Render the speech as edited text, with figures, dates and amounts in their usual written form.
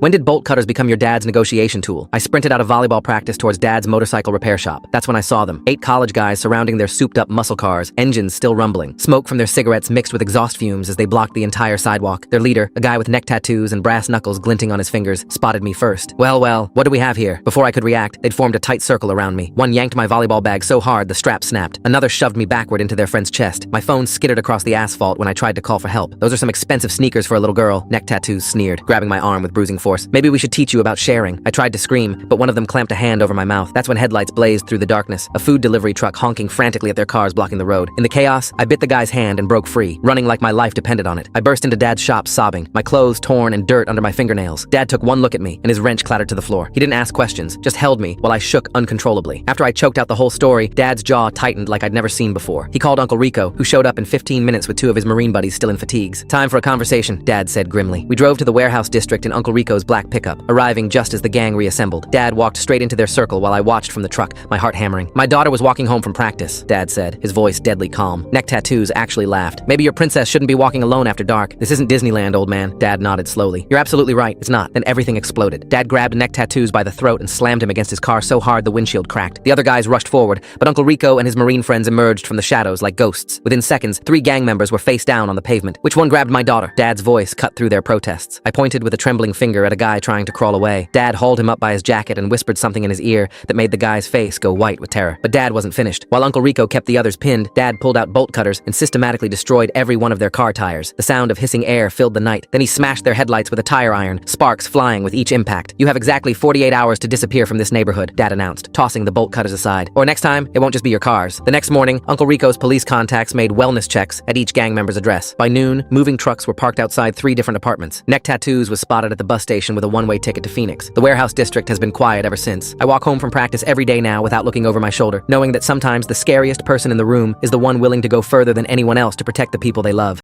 When did bolt cutters become your dad's negotiation tool? I sprinted out of volleyball practice towards dad's motorcycle repair shop. That's when I saw them. 8 college guys surrounding their souped-up muscle cars, engines still rumbling. Smoke from their cigarettes mixed with exhaust fumes as they blocked the entire sidewalk. Their leader, a guy with neck tattoos and brass knuckles glinting on his fingers, spotted me first. Well, what do we have here? Before I could react, they'd formed a tight circle around me. One yanked my volleyball bag so hard the strap snapped. Another shoved me backward into their friend's chest. My phone skittered across the asphalt when I tried to call for help. Those are some expensive sneakers for a little girl. Neck tattoos sneered, grabbing my arm with bruising force. Maybe we should teach you about sharing. I tried to scream, but one of them clamped a hand over my mouth. That's when headlights blazed through the darkness, a food delivery truck honking frantically at their cars blocking the road. In the chaos, I bit the guy's hand and broke free, running like my life depended on it. I burst into Dad's shop sobbing, my clothes torn and dirt under my fingernails. Dad took one look at me, and his wrench clattered to the floor. He didn't ask questions, just held me while I shook uncontrollably. After I choked out the whole story, Dad's jaw tightened like I'd never seen before. He called Uncle Rico, who showed up in 15 minutes with 2 of his Marine buddies still in fatigues. Time for a conversation, Dad said grimly. We drove to the warehouse district in Uncle Rico's black pickup, arriving just as the gang reassembled. Dad walked straight into their circle while I watched from the truck, my heart hammering. My daughter was walking home from practice, Dad said, his voice deadly calm. Neck tattoos actually laughed. Maybe your princess shouldn't be walking alone after dark. This isn't Disneyland, old man. Dad nodded slowly. You're absolutely right, it's not. Then everything exploded. Dad grabbed Neck Tattoos by the throat and slammed him against his car so hard the windshield cracked. The other guys rushed forward, but Uncle Rico and his Marine friends emerged from the shadows like ghosts. Within seconds, 3 gang members were face down on the pavement. Which one grabbed my daughter? Dad's voice cut through their protests. I pointed with a trembling finger at a guy trying to crawl away. Dad hauled him up by his jacket and whispered something in his ear that made the guy's face go white with terror. But Dad wasn't finished. While Uncle Rico kept the others pinned, Dad pulled out bolt cutters and systematically destroyed every one of their car tires. The sound of hissing air filled the night. Then he smashed their headlights with a tire iron, sparks flying with each impact. You have exactly 48 hours to disappear from this neighborhood, Dad announced, tossing the bolt cutters aside. Or next time, it won't just be your cars. The next morning, Uncle Rico's police contacts made wellness checks at each gang member's address. By noon, moving trucks were parked outside 3 different apartments. Neck Tattoos was spotted at the bus station with a one-way ticket to Phoenix. The warehouse district has been quiet ever since. I walk home from practice every day now without looking over my shoulder, knowing that sometimes the scariest person in the room is the one willing to go further than anyone else to protect the people they love.